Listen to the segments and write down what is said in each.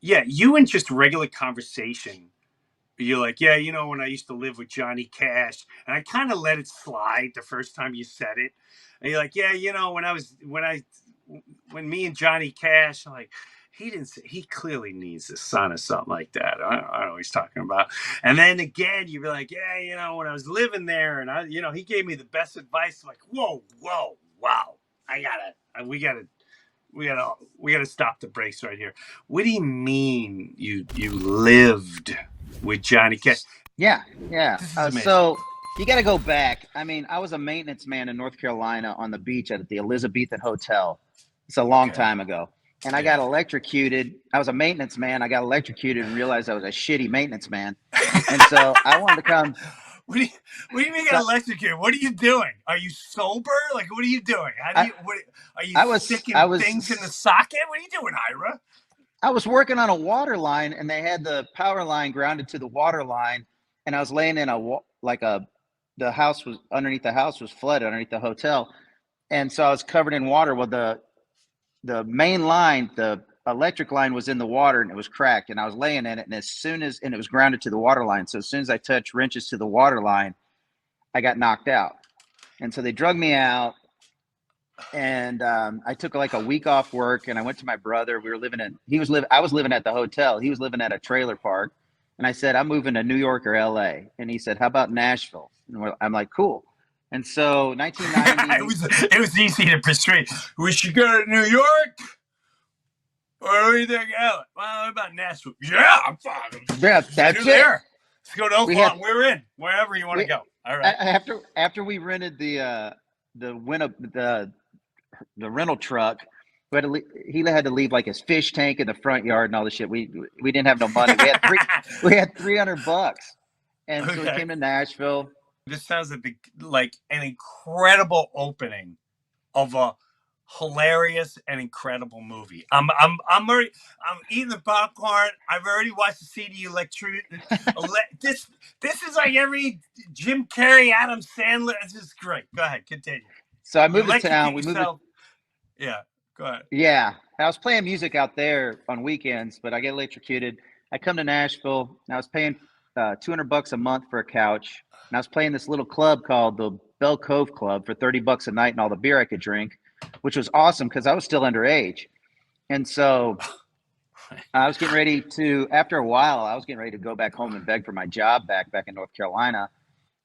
Yeah, you in just regular conversation, you're like, yeah, when I used to live with Johnny Cash, and I kind of let it slide the first time you said it, and you're like, yeah, when me and Johnny Cash, I'm like, he didn't say, he clearly needs a son or something like that. I don't know what he's talking about. And then again, you'd be like, yeah, when I was living there, and he gave me the best advice. Like, whoa, whoa, wow, I gotta, we gotta stop the brakes right here. What do you mean you lived with Johnny Cash? Yeah, yeah. This is amazing. So you got to go back. I mean, I was a maintenance man in North Carolina on the beach at the Elizabethan Hotel. It's a long Okay. time ago. And I Yeah. got electrocuted. I was a maintenance man. I got electrocuted and realized I was a shitty maintenance man. And so I wanted to come. What do you mean get So electrocuted? What are you doing? Are you sober? Like, what are you doing? How do I, you? What are you I was, sticking I things in the was, socket? What are you doing, Ira? I was working on a water line, and they had the power line grounded to the water line, and I was laying in the house was underneath the house was flooded underneath the hotel, and so I was covered in water. Well, the main line, the electric line, was in the water and it was cracked, and I was laying in it, and it was grounded to the water line. So as soon as I touched wrenches to the water line, I got knocked out, and so they drug me out. And I took like a week off work, and I went to my brother. We were living in he was live I was living at the hotel. He was living at a trailer park, and I said, I'm moving to New York or LA. And he said, how about Nashville? And I'm like, cool. And so 1990, it was easy to persuade. We should go to New York, or what do you think? Well, what about Nashville? Yeah, I'm fine. yeah, Let's go that's it. there. Let's go to We had Oklahoma. We're in wherever you want to we go. All right. after we rented the win the rental truck. He had to leave like his fish tank in the front yard and all this shit. We didn't have no money. We had $300, and so we Okay. came to Nashville. This sounds like an incredible opening of a hilarious and incredible movie. I'm eating the popcorn. I've already watched the CD this is like every Jim Carrey, Adam Sandler. This is great. Go ahead, continue. So I You moved to town. electrocute We moved to yourself. Yeah, go ahead. Yeah. I was playing music out there on weekends, but I get electrocuted. I come to Nashville, and I was paying $200 a month for a couch, and I was playing this little club called the Bell Cove Club for $30 a night and all the beer I could drink, which was awesome because I was still underage. And so I was getting ready to, after a while, I was getting ready to go back home and beg for my job back in North Carolina.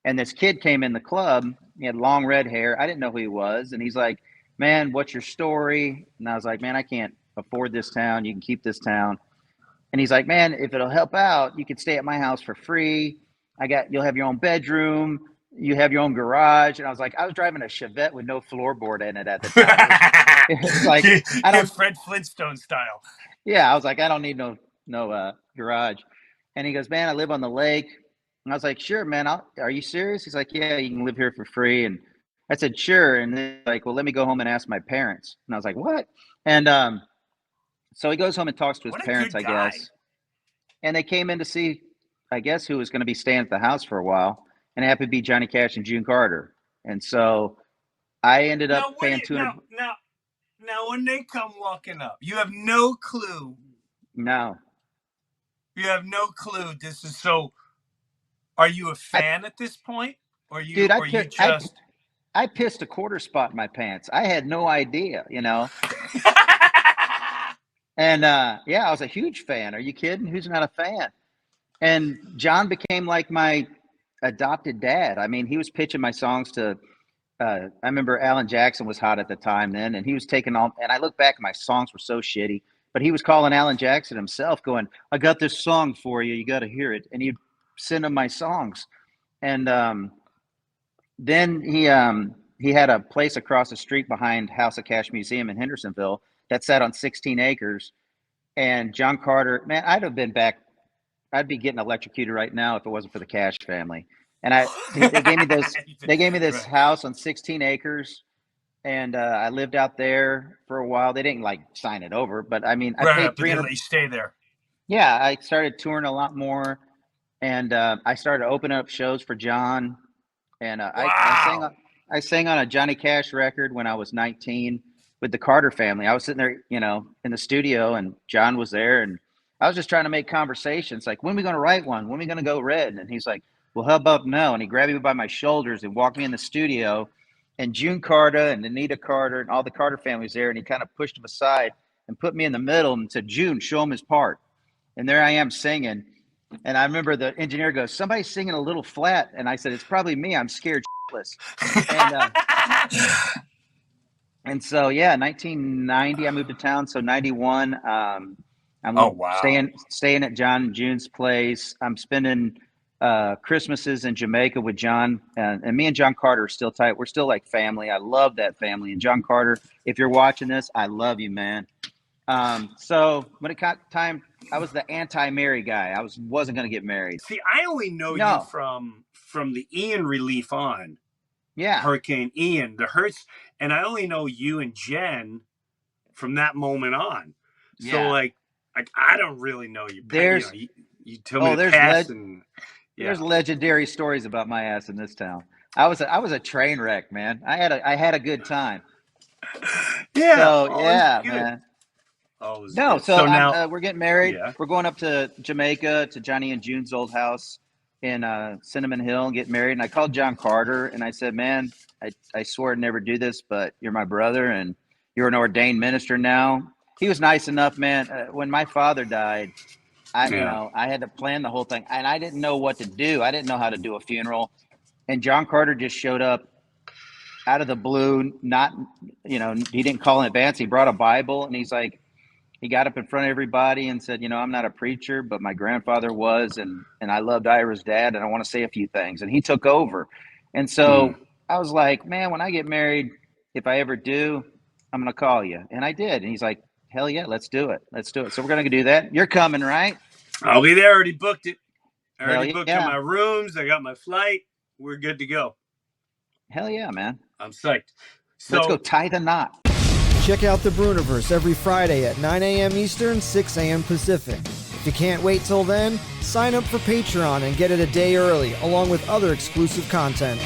And this kid came in the club. He had long red hair. I didn't know who he was. And he's like, man, what's your story? And I was like, man, I can't afford this town. You can keep this town. And he's like, man, if it'll help out, you can stay at my house for free. You'll have your own bedroom. You have your own garage. And I was like, I was driving a Chevette with no floorboard in it at the time. It was like, I don't, Fred Flintstone style. yeah, I was like, I don't need no garage. And he goes, man, I live on the lake. And I was like, sure, man. Are you serious? He's like, yeah, you can live here for free. And I said, sure. And then like, well, let me go home and ask my parents. And I was like, what? And so he goes home and talks to his What a parents, good I guy. guess. And they came in to see, I guess, who was going to be staying at the house for a while. And it happened to be Johnny Cash and June Carter. And so I ended up Now, what do paying you, 200. now when they come walking up, you have no clue. No, You have no clue. This is so. Are you a I, fan at this point, or dude, you just? I pissed a quarter spot in my pants. I had no idea. And yeah, I was a huge fan. Are you kidding? Who's not a fan? And John became like my adopted dad. I mean, he was pitching my songs to. I remember Alan Jackson was hot at the time then, and he was taking all. And I look back, my songs were so shitty, but he was calling Alan Jackson himself, going, "I got this song for you. You got to hear it." And he'd send him my songs. And then he had a place across the street behind House of Cash Museum in Hendersonville that sat on 16 acres. And John Carter, man, I'd be getting electrocuted right now if it wasn't for the Cash family. And they gave me this Right. house on 16 acres, and I lived out there for a while. They didn't like sign it over, but I mean, I Right, paid but they 300. let you stay there. Yeah, I started touring a lot more, and I started opening up shows for John. And Wow. I sang on a Johnny Cash record when I was 19 with the Carter family. I was sitting there, in the studio, and John was there, and I was just trying to make conversations. Like, when are we going to write one? When are we going to go red? And he's like, well, how about no? And he grabbed me by my shoulders and walked me in the studio. And June Carter and Anita Carter and all the Carter families there. And he kind of pushed him aside and put me in the middle and said, June, show him his part. And there I am singing. And I remember the engineer goes, somebody's singing a little flat. And I said, it's probably me. I'm scared shitless. And so, yeah, 1990, I moved to town. So 91, I'm staying at John and June's place. I'm spending Christmases in Jamaica with John, and me and John Carter are still tight. We're still like family. I love that family. And John Carter, if you're watching this, I love you, man. So when it got time, I was the anti-marry guy. I wasn't going to get married. See, I only know you from the Ian relief on. Yeah. Hurricane Ian, the Hurts, and I only know you and Jen from that moment on. So like I don't really know you. You tell me the past there's legendary stories about my ass in this town. I was a train wreck, man. I had a good time. Yeah. So man. No, so now we're getting married. Yeah. We're going up to Jamaica to Johnny and June's old house in Cinnamon Hill and get married. And I called John Carter and I said, man, I swore I'd never do this, but you're my brother and you're an ordained minister now. He was nice enough, man. When my father died, I had to plan the whole thing and I didn't know what to do. I didn't know how to do a funeral. And John Carter just showed up out of the blue. He didn't call in advance. He brought a Bible and he got up in front of everybody and said, I'm not a preacher, but my grandfather was, and I loved Ira's dad, and I want to say a few things. And he took over. And so I was like, man, when I get married, if I ever do, I'm going to call you. And I did. And he's like, hell yeah, let's do it. Let's do it. So we're going to do that. You're coming, right? I'll be there. I already booked it. I already booked in my rooms. I got my flight. We're good to go. Hell yeah, man. I'm psyched. So let's go tie the knot. Check out the Breuniverse every Friday at 9 a.m. Eastern, 6 a.m. Pacific. If you can't wait till then, sign up for Patreon and get it a day early, along with other exclusive content.